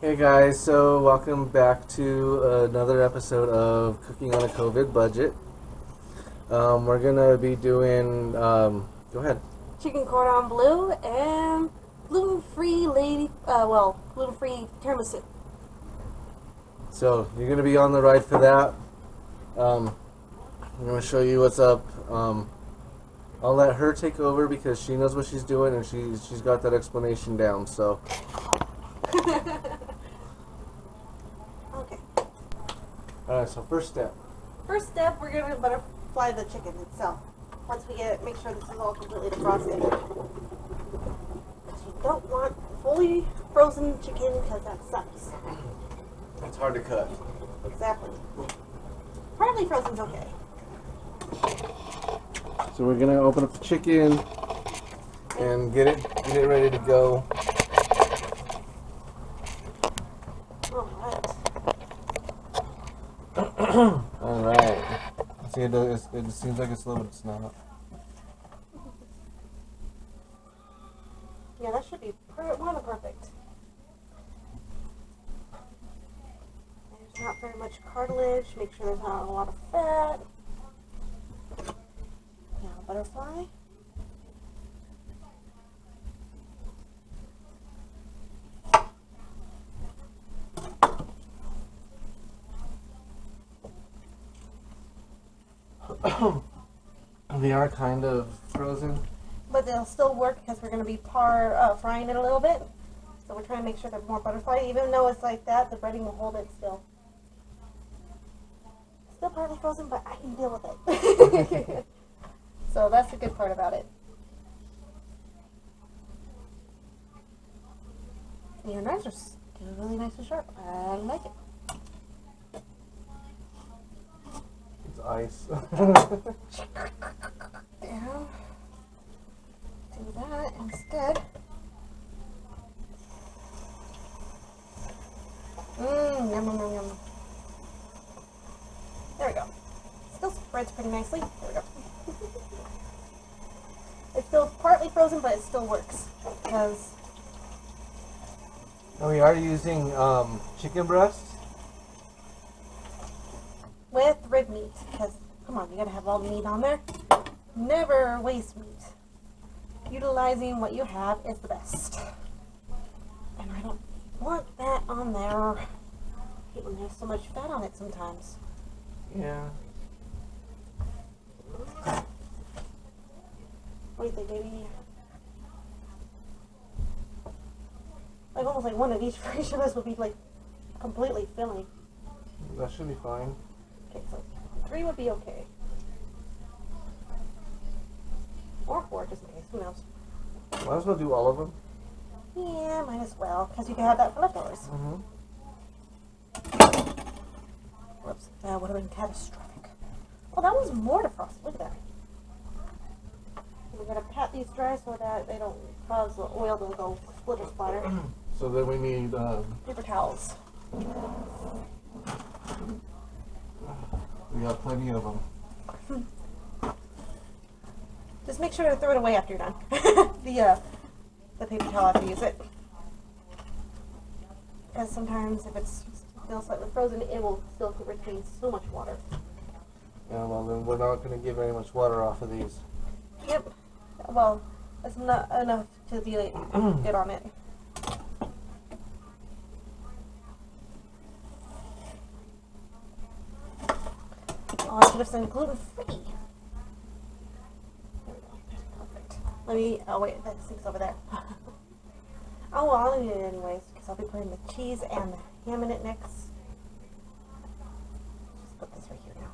Hey guys, so welcome back to another episode of Cooking on a COVID Budget. We're gonna be doing, go ahead. Chicken cordon bleu and gluten-free gluten-free tiramisu. So you're gonna be on the ride for that. I'm gonna show you what's up. I'll let her take over because she knows what she's doing and she's got that explanation down. So. Okay. All right. So first step. First step, we're gonna butterfly the chicken itself. Once we make sure this is all completely defrosted. Because you don't want fully frozen chicken because that sucks. It's hard to cut. Exactly. Partly frozen's okay. So we're gonna open up the chicken and get it ready to go. All right. See, it seems like it's slow, but it's not. Yeah, that should be more than perfect. There's not very much cartilage. Make sure there's not a lot of fat. Now, butterfly. They are kind of frozen. But they'll still work because we're going to be frying it a little bit. So we're trying to make sure they're more butterfly. Even though it's like that, the breading will hold it still. Still partly frozen, but I can deal with it. So that's the good part about it. And your knives are still really nice and sharp. I like it. It's ice. Yeah. Do that instead. Yum, yum, yum, yum. There we go. Still spreads pretty nicely. There we go. It's still partly frozen, but it still works. Because We are using chicken breasts. with rib meat. Because, come on, you gotta have all the meat on there. Never waste meat. Utilizing what you have is the best. And I don't want that on there. I hate when there's so much fat on it sometimes. Yeah. What do you think, baby? Like almost like one of each for each of us would be like completely filling. That should be fine. Okay, so 3 would be okay. Or 4, just in case. Who knows? Might as well do all of them. Yeah, might as well, because you can have that for leftovers. Mm-hmm. Whoops, that would have been catastrophic. Oh, that was more defrosted. Look at that. We're going to pat these dry so that they don't cause the oil to go splitter splatter. So then we need Paper towels. we got plenty of them. Just make sure to throw it away after you're done. The paper towel after you use it. Because sometimes if it's still slightly frozen, it will still retain so much water. Yeah, well then we're not going to get very much water off of these. Yep. Well, that's not enough to be good on it. Oh, I should have said gluten-free. Perfect. Let me, oh wait, that sink's over there. Oh, well, I'll eat it anyways, because I'll be putting the cheese and the ham in it next. Just put this right here now.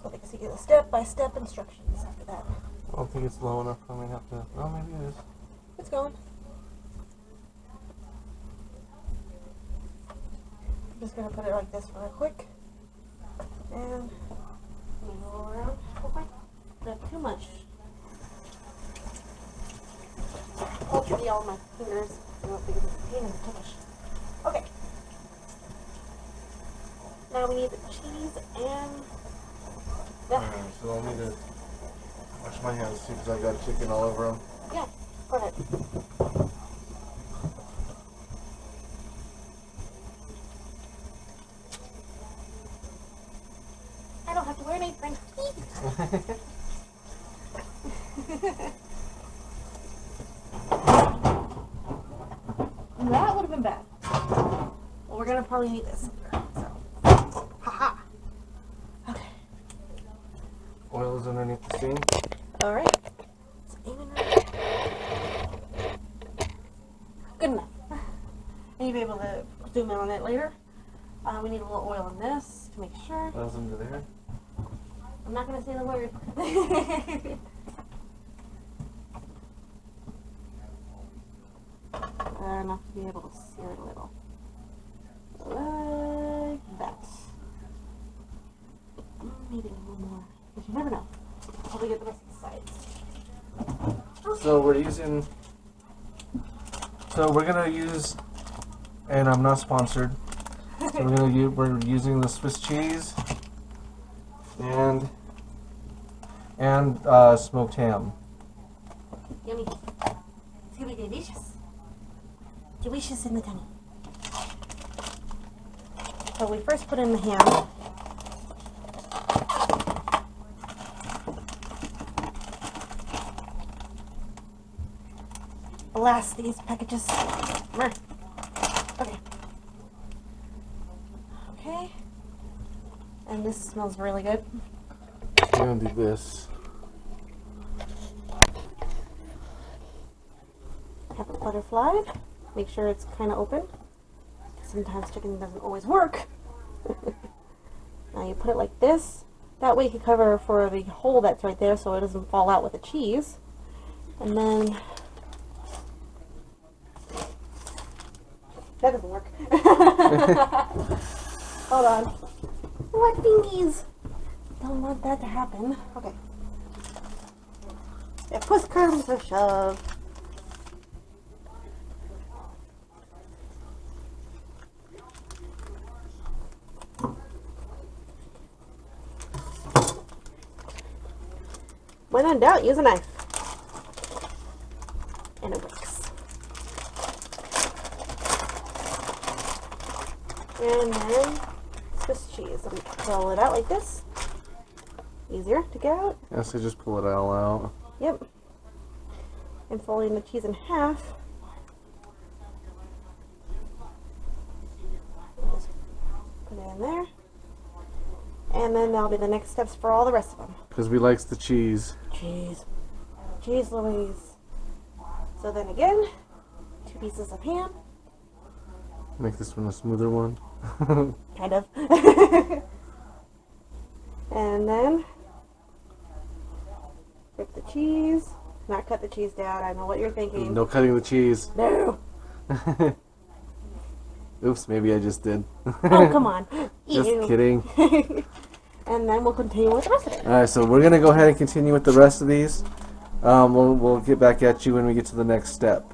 So they can see the step-by-step instructions after that. I don't think it's low enough for me to have to... Oh, maybe it is. It's going. I'm just going to put it like this real quick. And roll around. Not too much. Hopefully all my fingers. I don't think it's a pain in the tush. Okay. Now we need the cheese and the... Alright, so I need to wash my hands too because I got chicken all over them. Yeah, go ahead. That would have been bad. Well, we're gonna probably need this later. So, haha. Okay. Oil is underneath the steam. All right. It's aiming right. Good enough. And you'll be able to zoom in on it later. We need a little oil in this to make sure. Oil's under there. I'm not gonna say the word. Enough to be able to sear it a little. Like that. Maybe a little more. But you never know. Probably get the rest of the sides. So we're gonna use, and I'm not sponsored. So we're using the Swiss cheese and smoked ham. Yummy. It's gonna be delicious. Delicious in the tummy. So we first put in the ham. Blast these packages. Okay. Okay. And this smells really good. I'm gonna do this. Have it butterflied. Make sure it's kind of open. Sometimes chicken doesn't always work. Now you put it like this. That way you can cover for the hole that's right there so it doesn't fall out with the cheese. And then... That doesn't work. Hold on. What fingies? Don't want that to happen. Okay. If puss comes to shove. When in doubt, use a knife. And it works. And then Swiss cheese. I'm going to pull it out like this. Easier to get out. Yeah, so just pull it all out. Yep. And folding the cheese in half. Just put it in there. And then that'll be the next steps for all the rest of them. Because we likes the cheese. Cheese. Cheese Louise. So then again, 2 pieces of ham. Make this one a smoother one. Kind of. And then rip the cheese. Not cut the cheese down. I know what you're thinking. No cutting the cheese. No. Oops, maybe I just did. Oh, come on. Just Ew. kidding. And then we'll continue with the rest of it. Alright, so we're going to go ahead and continue with the rest of these. We'll get back at you when we get to the next step.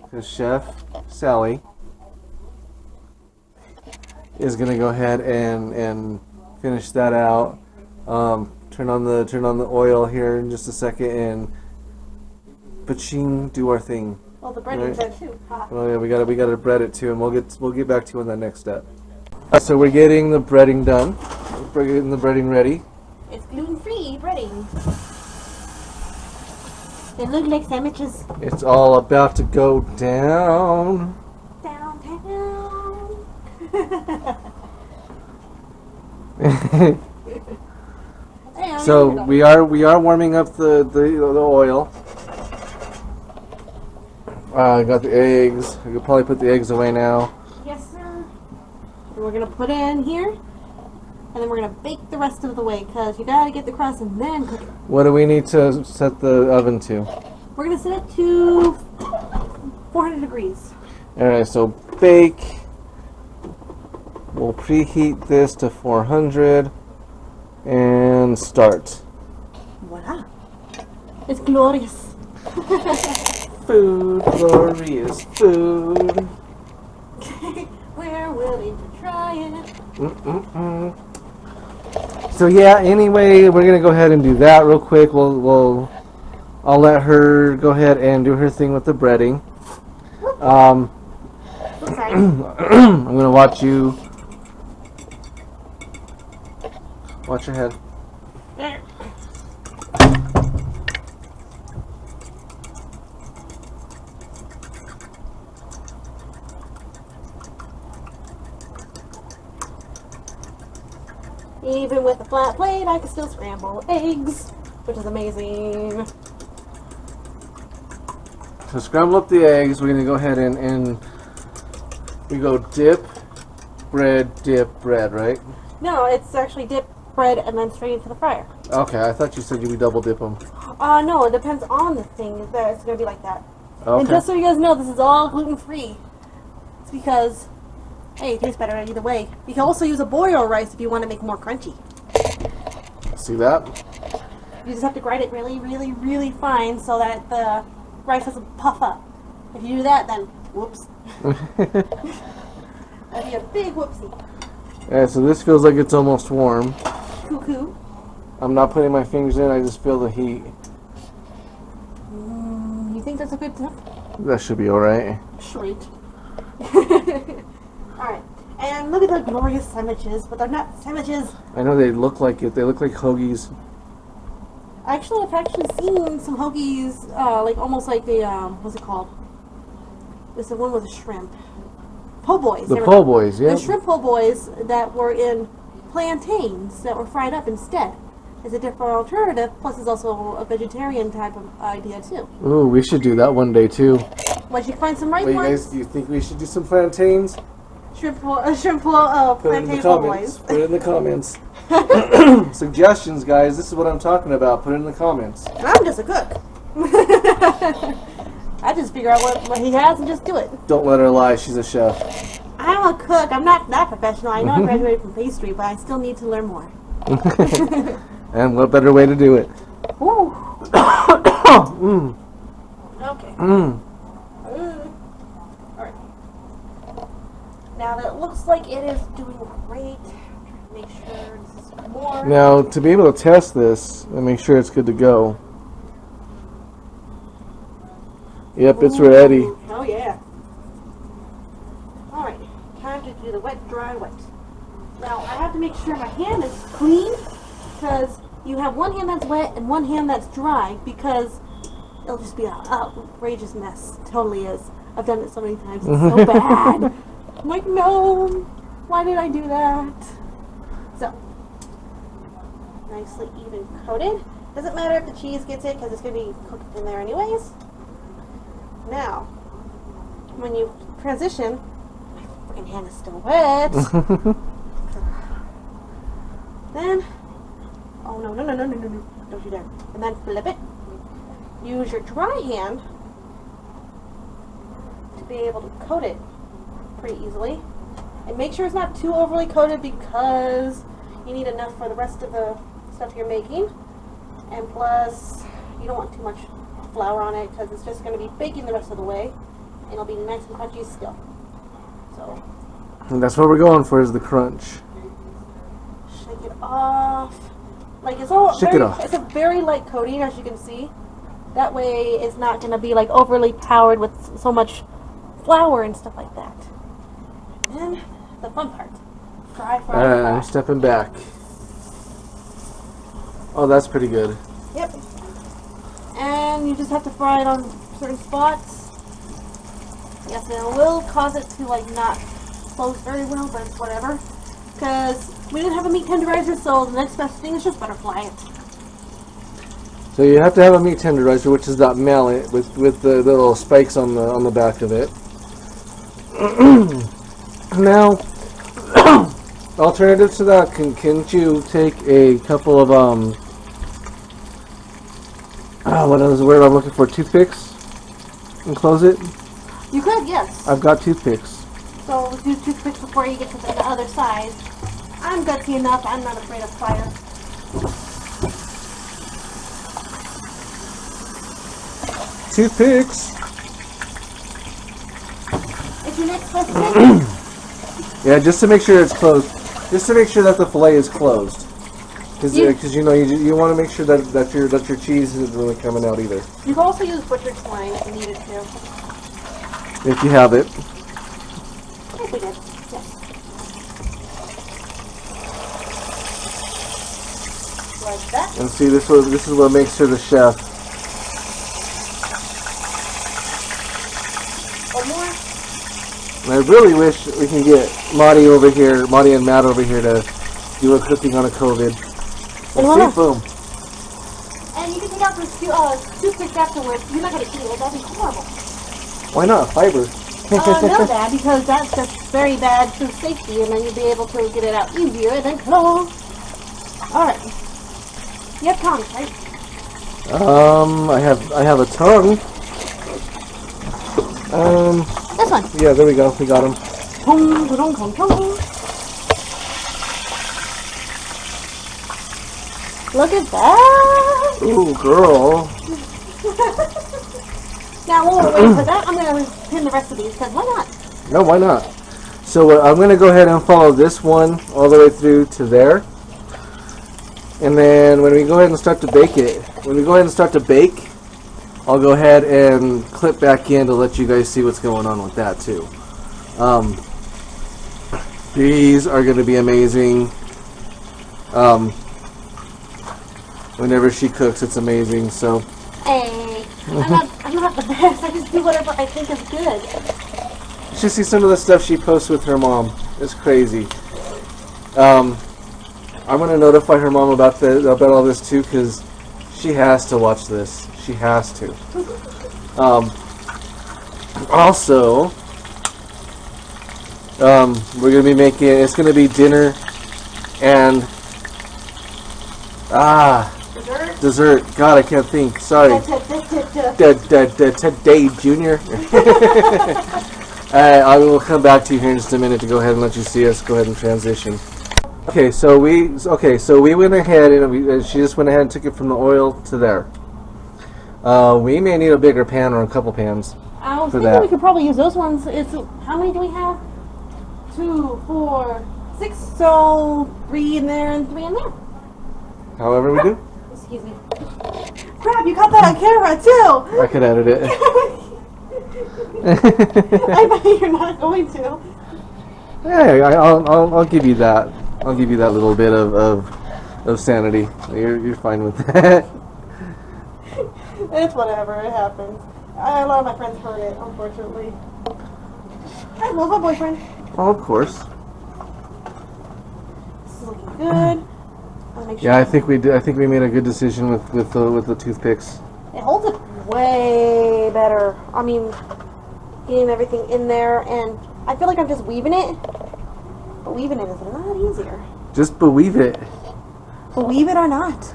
Because Chef Sally is going to go ahead and finish that out. Turn on the oil here in just a second and do our thing. Well, the breading's Right. there too. Ha. Oh yeah, we gotta bread it too, and we'll get back to you on that next step. So we're getting the breading done. We're getting the breading ready. It's gluten-free breading. They look like sandwiches. It's all about to go down. Downtown. So we are warming up the oil. I got the eggs. I could probably put the eggs away now. Yes, sir. And we're gonna put it in here, and then we're gonna bake the rest of the way because you gotta get the crust and then cook it. What do we need to set the oven to? We're gonna set it to 400 degrees. Alright, so bake. We'll preheat this to 400 and start. Voila! It's glorious. Food, glorious food. We're willing to try it. So yeah, anyway, we're gonna go ahead and do that real quick. I'll let her go ahead and do her thing with the breading. I'm gonna watch you. Watch your head. Even with a flat plate, I can still scramble eggs, which is amazing. So scramble up the eggs. We're gonna go ahead and we go dip bread, right? No, it's actually dip bread and then straight into the fryer. Okay, I thought you said you would double dip them. No, it depends on the thing that it's gonna be like that. Okay. And just so you guys know, this is all gluten-free. It's because, hey, it tastes better either way. You can also use a boil rice if you want to make it more crunchy. See that? You just have to grind it really, really, really fine so that the rice doesn't puff up. If you do that, then whoops. That'd be a big whoopsie. Yeah, so this feels like it's almost warm. Cuckoo. I'm not putting my fingers in, I just feel the heat. You think that's a good tip? That should be alright. Sweet. Alright. And look at the glorious sandwiches, but they're not sandwiches. I know they look like it. They look like hoagies. Actually, I've actually seen some hoagies, like almost like a, what's it called? It's the one with the shrimp. Po' boys. The po' boys, yeah. The shrimp po' boys that were in plantains that were fried up instead. It's a different alternative, plus it's also a vegetarian type of idea too. Ooh, we should do that one day too. Once you find some right Wait, ones. guys, do you think we should do some plantains? Shrimp po' Put it in the plantain po' comments. boys. Put it in the comments. Suggestions, guys. This is what I'm talking about. Put it in the comments. And I'm just a cook. I just figure out what he has and just do it. Don't let her lie. She's a chef. I'm a cook. I'm not that professional. I know I graduated from pastry, but I still need to learn more. And what better way to do it? Ooh. Mm. Okay. Mm. Alright. Now that it looks like it is doing great, make sure this is more. Now, to be able to test this and make sure it's good to go. Yep, it's ready. Oh yeah. Alright, time to do the wet, dry, wet. Now I have to make sure my hand is clean because you have one hand that's wet and one hand that's dry because it'll just be an outrageous mess. It totally is. I've done it so many times. It's so bad. I'm like, no. Why did I do that? So, nicely even coated. Doesn't matter if the cheese gets it because it's going to be cooked in there anyways. Now, when you transition, my freaking hand is still wet. Then, oh no, don't you dare. And then flip it. Use your dry hand to be able to coat it pretty easily. And make sure it's not too overly coated because you need enough for the rest of the stuff you're making. And plus, you don't want too much flour on it because it's just going to be baking the rest of the way. And it'll be nice and crunchy still. So, And that's what we're going for, is the crunch. shake it off. Like it's all Shake it off. It's a very light coating, as you can see. That way, it's not going to be like overly powered with so much flour and stuff like that. And then the fun part: fry. I'm stepping back. Oh, that's pretty good. Yep. And you just have to fry it on certain spots. Yes, and it will cause it to like not close very well, but it's whatever. Because we didn't have a meat tenderizer, so the next best thing is just butterfly it. So you have to have a meat tenderizer, which is that mallet with the little spikes on the back of it. Now, alternative to that, can't you take a couple of what is the word I'm looking for? Toothpicks, and close it? You could, yes. I've got toothpicks. So do toothpicks before you get to the other side. I'm gutsy enough. I'm not afraid of fire. Toothpicks. It's your next best thing. Yeah, just to make sure it's closed. Just to make sure that the fillet is closed. Because you know you want to make sure that your cheese isn't really coming out either. You can also use butchered twine if you needed to. If you have it. Yes, we did. Yes. Like that. And see, this is what makes her the chef. One more. And I really wish we can get Marty and Matt over here to You were cooking on a COVID. And And see, boom. And you can take out the toothpicks afterwards. You're not going to eat it. That'd be horrible. Why not? Fiber. No, Dad, because that's just very bad for safety, and then you'll be able to get it out easier and then close. Alright. You have tongs, right? I have a tongue. This one. Yeah, there we go. We got him. Tong, tong, tong, tong. Look at that! Ooh, girl. Now, while we're waiting for that, I'm going to pin the rest of these, because why not? No, why not? So I'm going to go ahead and follow this one all the way through to there. And then when we go ahead and start to bake it, I'll go ahead and clip back in to let you guys see what's going on with that too. These are going to be amazing. Whenever she cooks, it's amazing. So. Hey, I'm not the best. I just do whatever I think is good. You should see some of the stuff she posts with her mom. It's crazy. I'm gonna notify her mom about all this too, because she has to watch this. She has to. Also, we're gonna be making. It's gonna be dinner and dessert. God, I can't think. Sorry. Today, Junior. I will come back to you here in just a minute to go ahead and let you see us go ahead and transition. Okay, so we went ahead and she just went ahead and took it from the oil to there. We may need a bigger pan or a couple pans. I was thinking we could probably use those ones. How many do we have? 2, 4, 6. So 3 in there and 3 in there. However we do. Excuse me. Crap, you got that on camera too! I could edit it. I bet you're not going to. Hey, I'll give you that. I'll give you that little bit of sanity. You're fine with that. It's whatever, it happens. A lot of my friends heard it, unfortunately. I love my boyfriend. Oh, of course. This is looking good. Make sure yeah, I think we did. I think we made a good decision with the toothpicks. It holds it way better. I mean, getting everything in there, and I feel like I'm just weaving it. But weaving it is a lot easier. Just believe it. Believe it or not.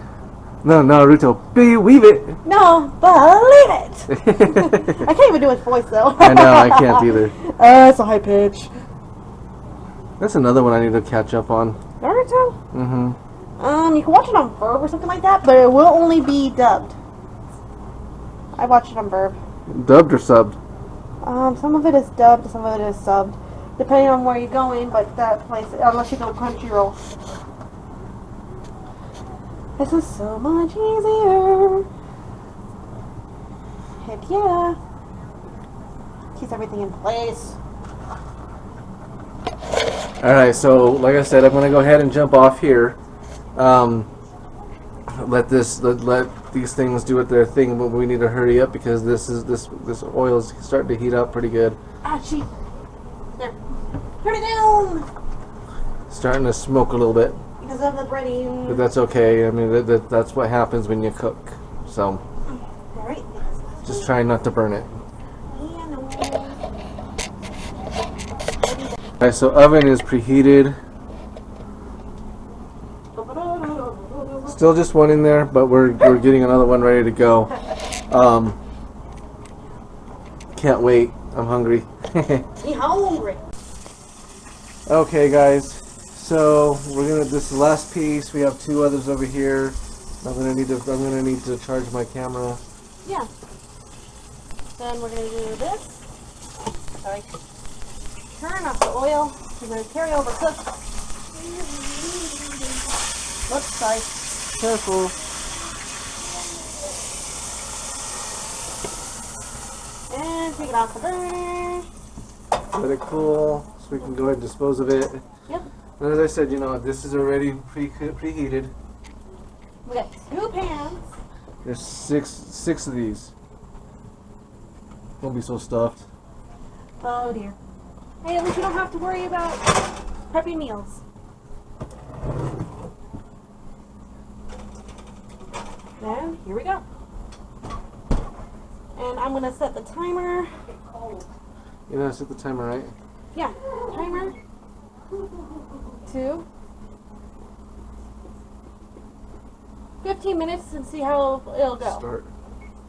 No, Naruto, believe it. No, believe it. I can't even do his voice though. I know, I can't either. It's a high pitch. That's another one I need to catch up on. Naruto? Mm-hmm. You can watch it on Verb or something like that, but it will only be dubbed. I watched it on Verb. Dubbed or subbed? Some of it is dubbed, some of it is subbed, depending on where you're going. But that place, unless you go Crunchyroll, this is so much easier. Heck yeah! Keeps everything in place. All right, so like I said, I'm gonna go ahead and jump off here. Let these things do their thing, but we need to hurry up because this oil is starting to heat up pretty good. Ah, she. There. Turn it down. Starting to smoke a little bit. Because of the breading. But that's okay. I mean, that's what happens when you cook. So. All right. Just try not to burn it. Yeah, no. Alright, so oven is preheated. Still just one in there, but we're getting another one ready to go. Can't wait. I'm hungry. Me hungry. Okay, guys. So this is the last piece. We have 2 others over here. I'm gonna need to charge my camera. Yeah. Then we're gonna do this. Sorry. Turn off the oil. We're gonna carry over cook. Oops, sorry. Careful. And take it off the burner. Let it cool so we can go ahead and dispose of it. Yep. And as I said, this is already preheated. We got 2 pans. There's six of these. Don't be so stuffed. Oh dear. Hey, at least you don't have to worry about prepping meals. here we go. And I'm gonna set the timer. You know, set the timer, right? Yeah, timer to 15 minutes and see how it'll go. Start.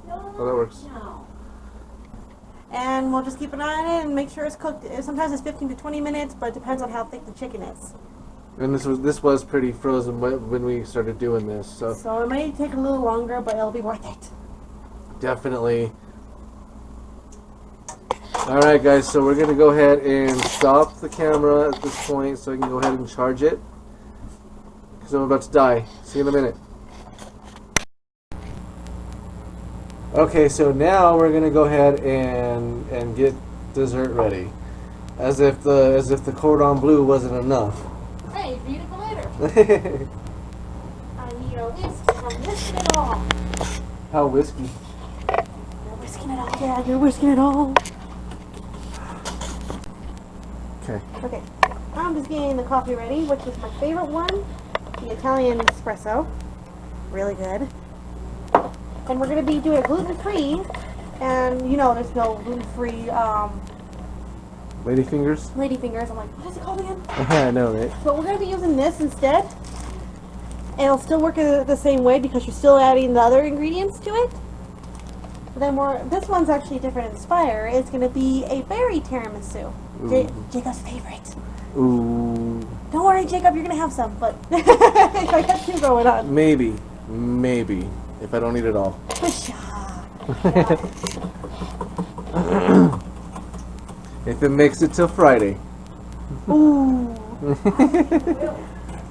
Oh, that works. And we'll just keep an eye on it and make sure it's cooked. Sometimes it's 15 to 20 minutes, but it depends on how thick the chicken is. And this was pretty frozen when we started doing this, so So it may take a little longer, but it'll be worth it. definitely. All right, guys. So we're gonna go ahead and stop the camera at this point, so I can go ahead and charge it, because I'm about to die. See you in a minute. Okay, so now we're gonna go ahead and get dessert ready, as if the Courdon Bleau wasn't enough. Hey, read it later. I need a whisk. I'm whisking it all. How whiskey? You're whisking it all, Dad. You're whisking it all. Okay. Okay, I'm just getting the coffee ready, which is my favorite one, the Italian espresso. Really good. And we're going to be doing gluten-free, and you know there's no gluten-free Ladyfingers? ladyfingers. I'm like, what is it called again? I know, right? So we're going to be using this instead. And it'll still work the same way because you're still adding the other ingredients to it. But then this one's actually different inspire. It's going to be a berry tiramisu. Jacob's favorite. Ooh. Don't worry, Jacob, you're going to have some, but I got two going on. Maybe, if I don't eat it all. If it makes it till Friday. Ooh.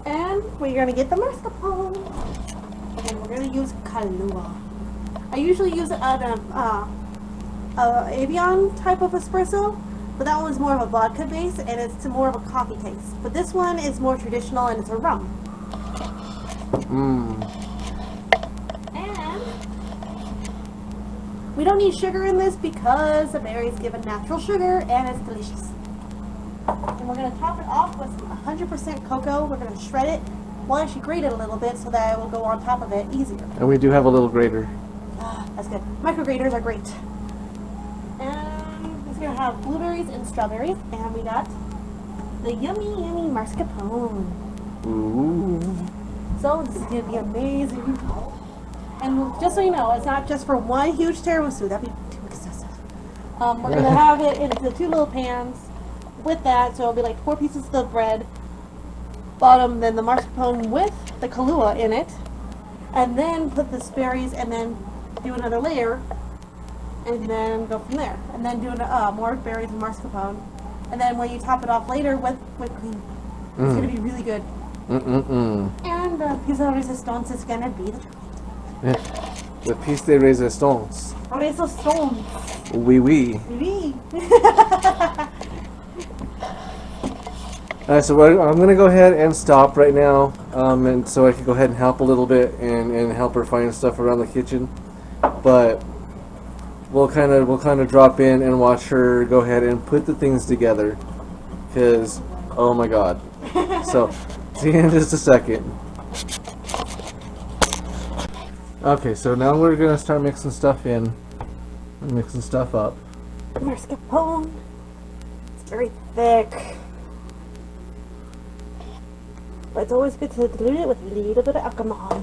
And we're going to get the mascarpone. And we're going to use Kahlua. I usually use an Avion type of espresso, but that one's more of a vodka base and it's more of a coffee taste. But this one is more traditional and it's a rum. And we don't need sugar in this because the berries give a natural sugar and it's delicious. And we're going to top it off with some 100% cocoa. We're going to shred it. We'll actually grate it a little bit so that it will go on top of it easier. And we do have a little grater. That's good. Micro graters are great. And it's going to have blueberries and strawberries. And we got the yummy mascarpone. Ooh. So this is going to be amazing. And just so you know, it's not just for one huge tiramisu. That'd be too excessive. We're going to have it into two little pans with that. So it'll be like 4 pieces of bread. Bottom, then the mascarpone with the Kahlua in it. And then put the berries and then do another layer. And then go from there. And then do more berries and mascarpone. And then when you top it off later with whipped cream, it's going to be really good. And the piece de resistance is going to be the chocolate. The piece de resistance. Resistance. Oui, oui. Oui. Alright, so I'm going to go ahead and stop right now, and so I can go ahead and help a little bit and help her find stuff around the kitchen. But we'll kind of drop in and watch her go ahead and put the things together, because oh my god. So see you in just a second. Okay, so now we're gonna start mixing stuff in, mixing stuff up. Mascarpone. It's very thick. But it's always good to dilute it with a little bit of alcohol.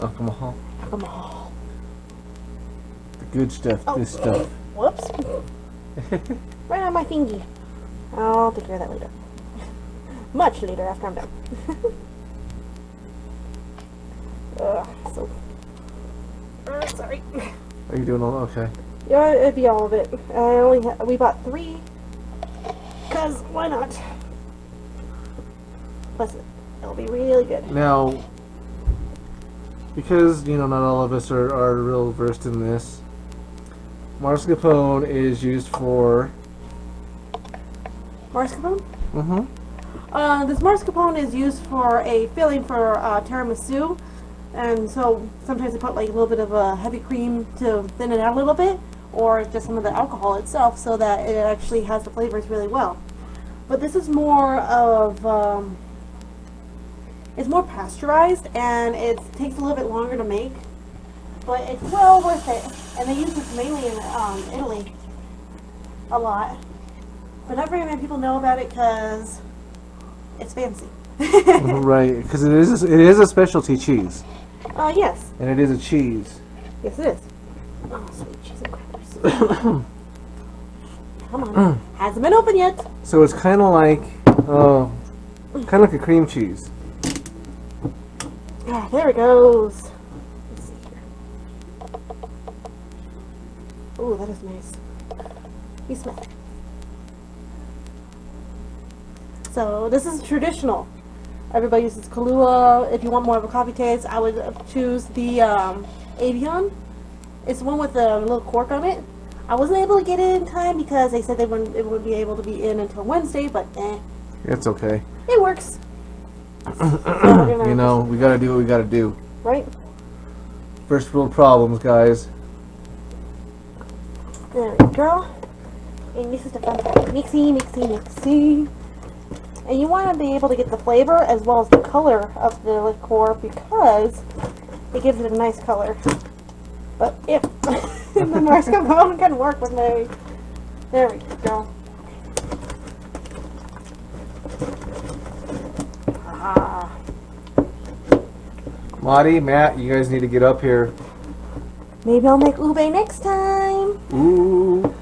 Alcohol. Alcohol. The good stuff, this stuff. Whoops. Right on my thingy. I'll take care of that later. Much later after I'm done. Sorry. Are you doing all okay? Yeah, it'd be all of it. We bought 3. Cause why not? Plus, it'll be really good. Now, because not all of us are real versed in this, mascarpone is used for. Mascarpone? Mm-hmm. This mascarpone is used for a filling for tiramisu, and so sometimes they put like a little bit of heavy cream to thin it out a little bit, or just some of the alcohol itself, so that it actually has the flavors really well. But this is more of it's more pasteurized, and it takes a little bit longer to make. but it's well worth it. And they use this mainly in Italy a lot. But not very many people know about it because it's fancy. Right, because it is a specialty cheese. Yes. And it is a cheese. Yes, it is. Oh, sweet cheese and crackers. Come on. Hasn't been open yet. So it's kind of like a cream cheese. Ah, there it goes. Let's see here. Ooh, that is nice. You smell it. So this is traditional. Everybody uses Kahlua. If you want more of a coffee taste, I would choose the Avion. It's the one with the little cork on it. I wasn't able to get it in time because they said it wouldn't be able to be in until Wednesday, but It's okay. it works. You know, we gotta do what we gotta do. Right? First world problems, guys. There we go. And this is the fun part. Mixy, mixy, mixy. And you want to be able to get the flavor as well as the color of the liqueur because it gives it a nice color. But if the mascarpone can work with me. There we go. Ah. Marty, Matt, you guys need to get up here. Maybe I'll make ube next time. Ooh.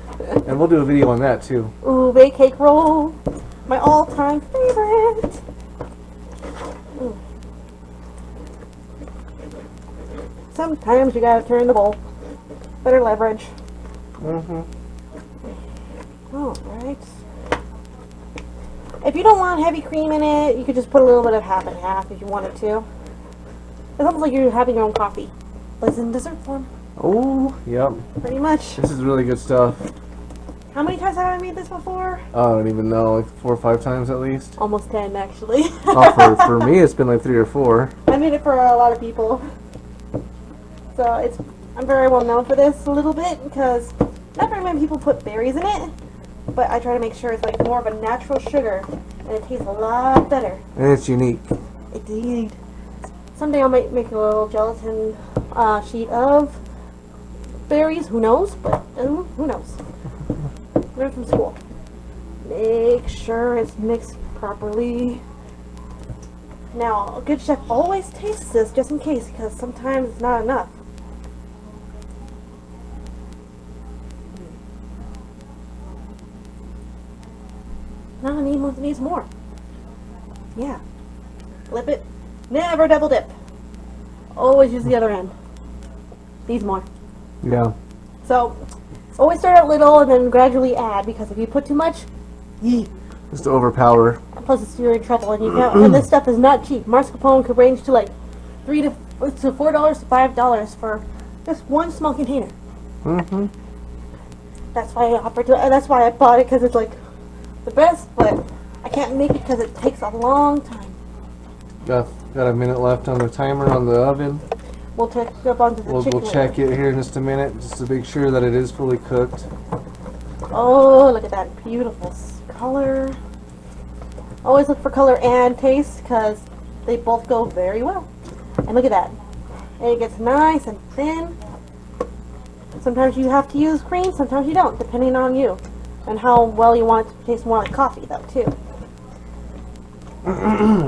And we'll do a video on that too. Ube cake roll. My all-time favorite. Mm. Sometimes you gotta turn the bowl. Better leverage. Alright. If you don't want heavy cream in it, you could just put a little bit of half and half if you wanted to. It's almost like you're having your own coffee, but it's in dessert form. Oh, yep. Pretty much. This is really good stuff. How many times have I made this before? I don't even know, like 4 or 5 times at least. Almost 10, actually. Oh, for me, it's been like 3 or 4. I made it for a lot of people. So I'm very well known for this a little bit because not very many people put berries in it, but I try to make sure it's like more of a natural sugar and it tastes a lot better. And it's unique. Indeed. Someday I might make a little gelatin sheet of berries. Who knows? But who knows? Learn from school. Make sure it's mixed properly. Now, a good chef always tastes this just in case because sometimes it's not enough. Now it needs more. Yeah. Flip it. Never double dip. Always use the other end. Needs more. Yeah. So, always start out little and then gradually add because if you put too much, yee. Just to overpower. Plus, it's you're in trouble, and you know, and this stuff is not cheap. Mascarpone could range to like $4 to $5 for just one small container. That's why I offered to. That's why I bought it because it's like the best, but I can't make it because it takes a long time. Got a minute left on the timer on the oven. We'll check up onto the chicken. We'll check it here in just a minute, just to make sure that it is fully cooked. Oh, look at that beautiful color. Always look for color and taste because they both go very well. And look at that. And it gets nice and thin. Sometimes you have to use cream, sometimes you don't, depending on you. And how well you want it to taste more like coffee, though, too.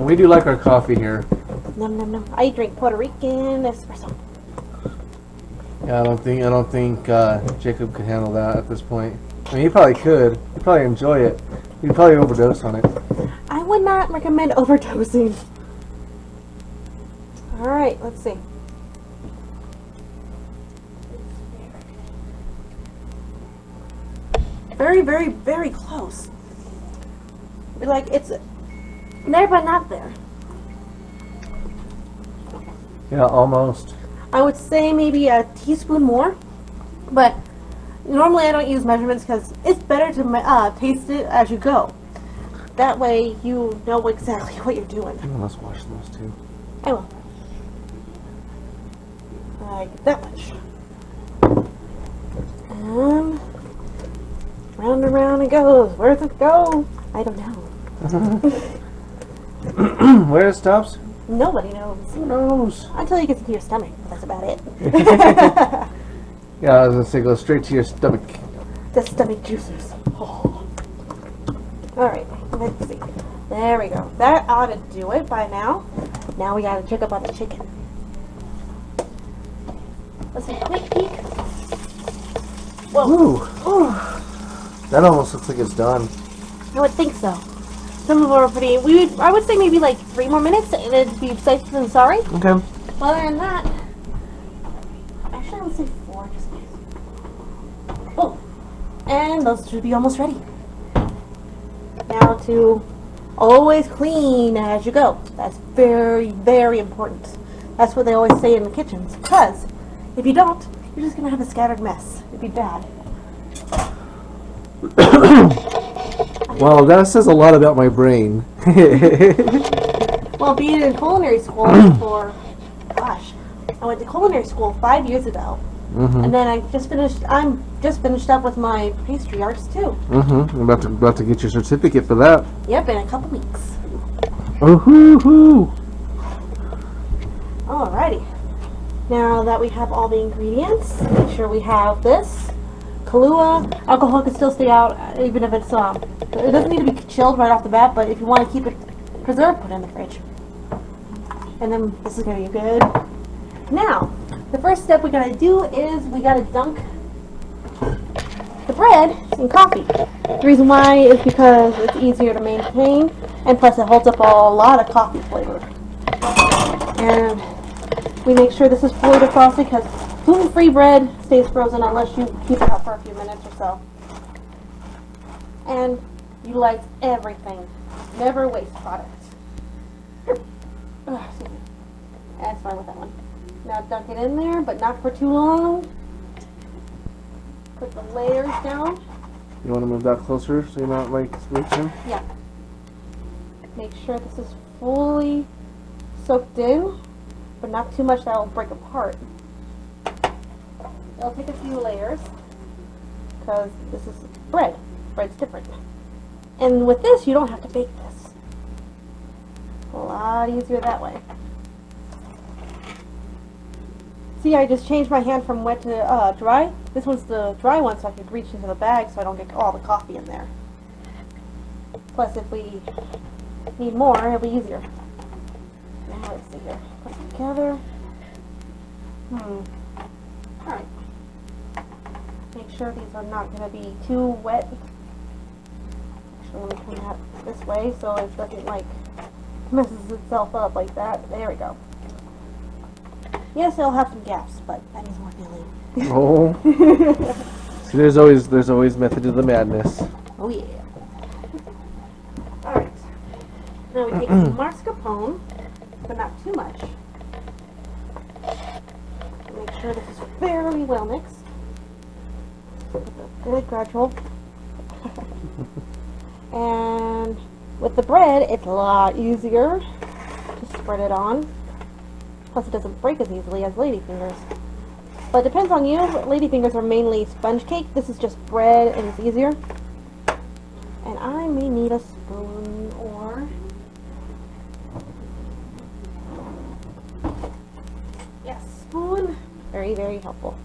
We do like our coffee here. Num num num. I drink Puerto Rican espresso. Yeah, I don't think Jacob could handle that at this point. I mean, he probably could. He'd probably enjoy it. He'd probably overdose on it. I would not recommend overdosing. Alright, let's see. Very, very, very close. Like, it's there but not there. Yeah, almost. I would say maybe a teaspoon more, but normally I don't use measurements because it's better to taste it as you go. That way you know exactly what you're doing. Oh, let's wash those too. I will. Like that much. And round and round it goes. Where does it go? I don't know. Where it stops? Nobody knows. Who knows? Until you get into your stomach, but that's about it. Yeah, I was gonna say go straight to your stomach. The stomach juices. Oh. Alright, let's see. There we go. That ought to do it by now. Now we gotta check up on the chicken. Let's see, quick peek. Whoa. Ooh. That almost looks like it's done. I would think so. Some of them are pretty. I would say maybe like 3 more minutes, and it'd be safe than sorry. Okay. Well, other than that, actually, I would say 4 just in case. Oh, and those should be almost ready. Now to always clean as you go. That's very, very important. That's what they always say in the kitchens. Because if you don't, you're just gonna have a scattered mess. It'd be bad. Well, that says a lot about my brain. Well, being in culinary school for, gosh, I went to culinary school 5 years ago, and then I'm just finished up with my pastry arts too. I'm about to get your certificate for that. Yep, in a couple weeks. Oh hoo hoo! Alrighty. Now that we have all the ingredients, make sure we have this. Kahlua. Alcohol can still stay out even if it's it doesn't need to be chilled right off the bat, but if you want to keep it preserved, put it in the fridge. And then this is going to be good. Now, the first step we got to do is we got to dunk the bread in coffee. The reason why is because it's easier to maintain, and plus it holds up a lot of coffee flavor. And we make sure this is fully defrosted because gluten-free bread stays frozen unless you keep it up for a few minutes or so. And utilize everything. Never waste product. Excuse me. That's fine with that one. Now dunk it in there, but not for too long. Put the layers down. You want to move that closer so you're not like reaching? Yeah. Make sure this is fully soaked in, but not too much that will break apart. It'll take a few layers because this is bread. Bread's different. And with this, you don't have to bake this. A lot easier that way. See, I just changed my hand from wet to dry. This one's the dry one, so I could reach into the bag so I don't get all the coffee in there. Plus, if we need more, it'll be easier. Now, let's see here. Put it together. Alright. Make sure these are not going to be too wet. Actually, let me turn that this way so it doesn't like messes itself up like that. There we go. Yes, it'll have some gaps, but that means more filling. Oh. See, there's always method to the madness. Oh yeah. Alright. Now we take some mascarpone, but not too much. Make sure this is fairly well mixed. Good gradual. And with the bread, it's a lot easier to spread it on. Plus it doesn't break as easily as ladyfingers. But it depends on you. Ladyfingers are mainly sponge cake. This is just bread and it's easier. And I may need a spoon or... Yes, spoon. Very, very helpful.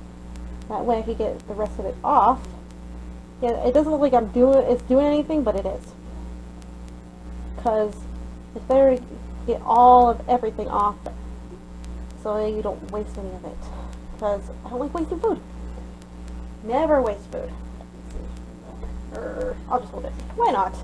That way I can get the rest of it off. Yeah, it doesn't look like it's doing anything, but it is. Because it's better to get all of everything off so you don't waste any of it. Because I don't like wasting food. Never waste food. I'll just hold it. Why not?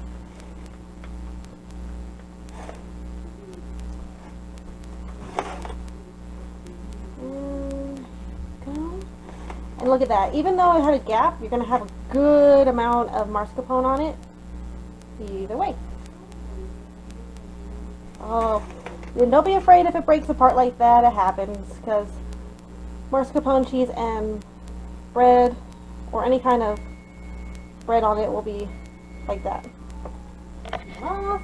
And look at that. Even though it had a gap, you're going to have a good amount of mascarpone on it. Either way. Oh, and don't be afraid if it breaks apart like that. It happens because mascarpone cheese and bread or any kind of bread on it will be like that. Off.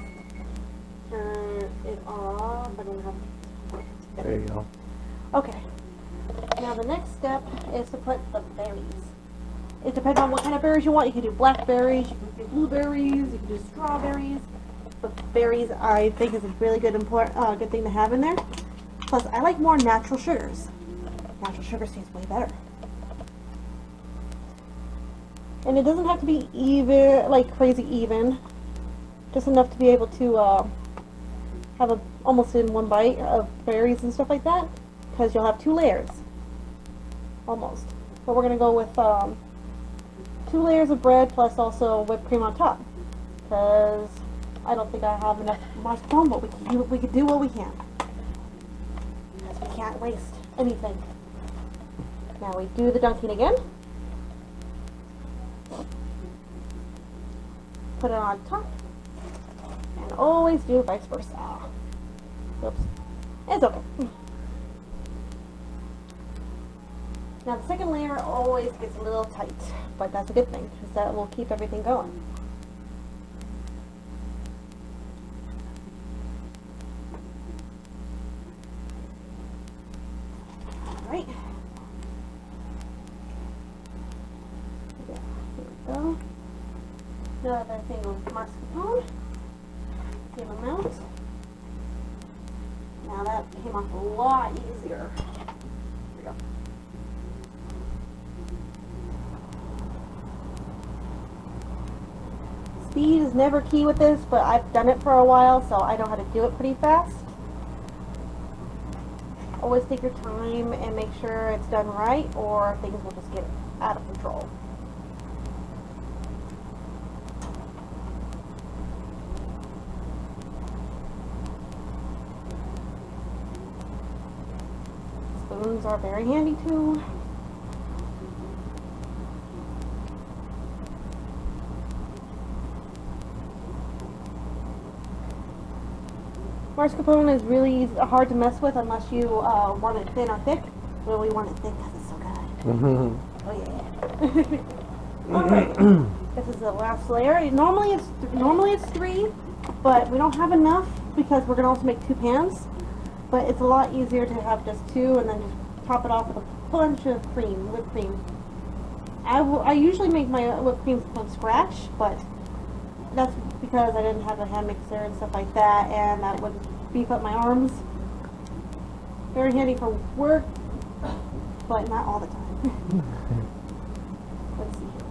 Turn it off. I don't have. There you go. Okay. Now the next step is to put the berries. It depends on what kind of berries you want. You can do blackberries, you can do blueberries, you can do strawberries. But berries, I think, is a really good good thing to have in there. Plus, I like more natural sugars. Natural sugars taste way better. And it doesn't have to be even, like crazy even. Just enough to be able to have a almost in one bite of berries and stuff like that. Because you'll have 2 layers. Almost. But we're going to go with 2 layers of bread plus also whipped cream on top. Because I don't think I have enough mascarpone, but we can do what we can. Because we can't waste anything. Now we do the dunking again. Put it on top. And always do vice versa. Oops. It's okay. Now the second layer always gets a little tight, but that's a good thing because that will keep everything going. Alright. Yeah, here we go. Another thing of mascarpone. Same amount. Now that came off a lot easier. Here we go. Speed is never key with this, but I've done it for a while, so I know how to do it pretty fast. Always take your time and make sure it's done right, or things will just get out of control. Spoons are very handy too. Mascarpone is really hard to mess with unless you want it thin or thick. Well, we want it thick because it's so good. Oh yeah. Alright. This is the last layer. Normally it's 3, but we don't have enough because we're gonna also make 2 pans. But it's a lot easier to have just 2 and then just top it off with a bunch of cream, whipped cream. I usually make my whipped cream from scratch, but that's because I didn't have a hand mixer and stuff like that, and that would beef up my arms. Very handy for work, but not all the time. Let's see here.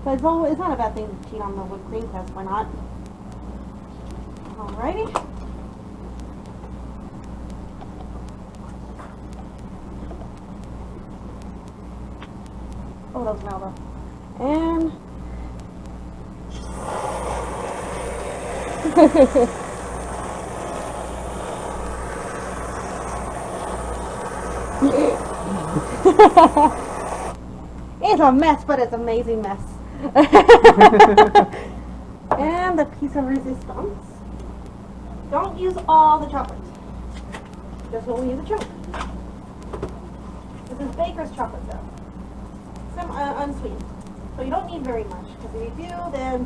But it's not a bad thing to cheat on the whipped cream test, why not? Alrighty. Oh, that was loud though. And it's a mess, but it's an amazing mess. And the piece of resistance. Don't use all the chocolate. Just only use the chocolate. This is baker's chocolate though. Some unsweetened. So you don't need very much, because if you do, then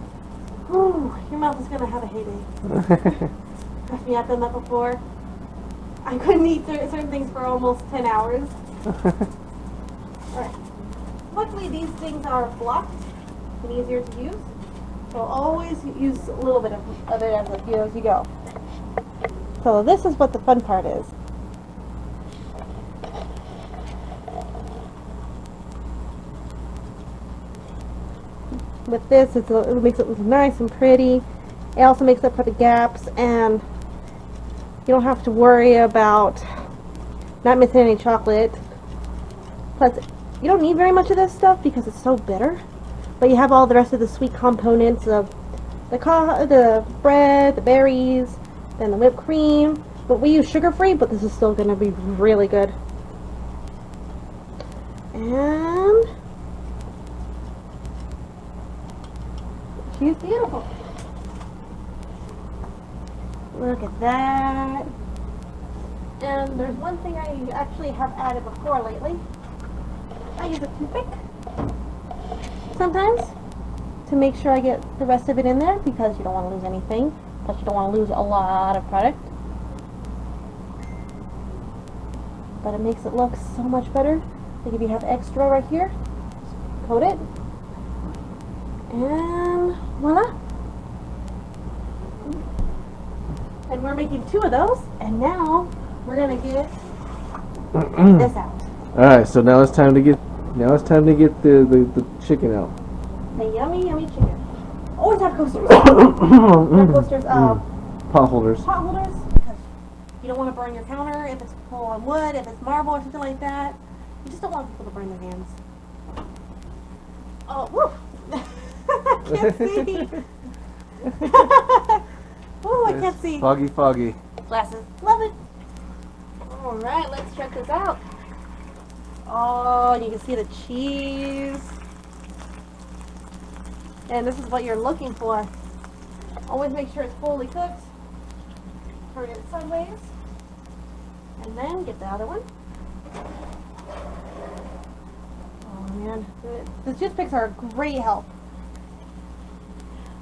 whew, your mouth is going to have a heyday. Trust me, I've done that before. I couldn't eat certain things for almost 10 hours. Alright. Luckily, these things are blocked and easier to use. So always use a little bit of it as you go. So this is what the fun part is. With this, it makes it look nice and pretty. It also makes up for the gaps, and you don't have to worry about not missing any chocolate. Plus, you don't need very much of this stuff because it's so bitter. But you have all the rest of the sweet components of the bread, the berries, then the whipped cream. But we use sugar-free, but this is still going to be really good. And she's beautiful. Look at that. And there's one thing I actually have added before lately. I use a toothpick sometimes to make sure I get the rest of it in there, because you don't want to lose anything. Plus you don't want to lose a lot of product. But it makes it look so much better. Like if you have extra right here, just coat it. And voila. And we're making 2 of those. And now we're gonna get this out. Alright, so now it's time to get the chicken out. The yummy, yummy chicken. Always have coasters. Have coasters, Pot holders. pot holders. Because you don't want to burn your counter if it's full on wood, if it's marble or something like that. You just don't want people to burn their hands. Oh, woo! I can't see. Oh, I can't see. Foggy. Glasses. Love it. Alright, let's check this out. Oh, and you can see the cheese. And this is what you're looking for. Always make sure it's fully cooked. Turn it sideways. And then get the other one. Oh man, the toothpicks are a great help.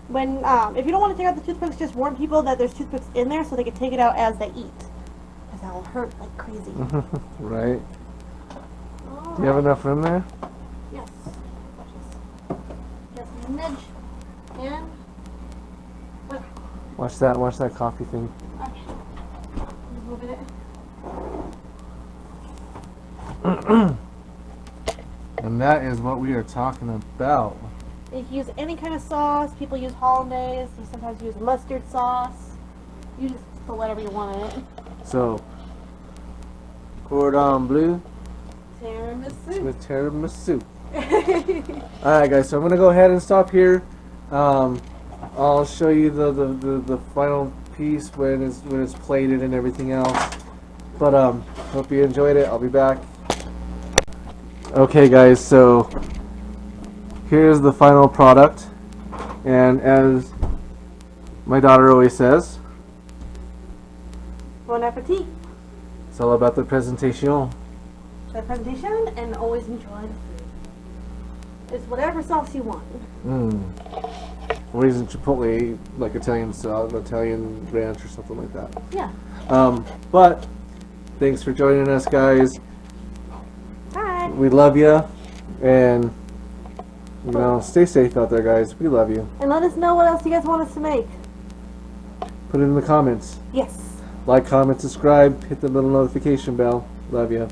When if you don't want to take out the toothpicks, just warn people that there's toothpicks in there so they can take it out as they eat. Because that will hurt like crazy. Right. Do you have enough room there? Yes. Just nudge and Watch that coffee thing. okay. Moving it. And that is what we are talking about. You can use any kind of sauce. People use hollandaise. They sometimes use mustard sauce. You just put whatever you want in it. So, Courdon Bleau Tiramisu. with tiramisu. Alright guys, so I'm going to go ahead and stop here. I'll show you the final piece when it's plated and everything else. But hope you enjoyed it. I'll be back. Okay guys, so here's the final product, and as my daughter always says, Bon appetit. it's all about the presentation. The presentation, and always enjoy the food. It's whatever sauce you want. We're using chipotle, like Italian sauce, Italian ranch or something like that. Yeah. But thanks for joining us, guys. Hi. We love you, and you know, stay safe out there, guys. We love you. And let us know what else you guys want us to make. Put it in the comments. Yes. Like, comment, subscribe, hit the little notification bell. Love you.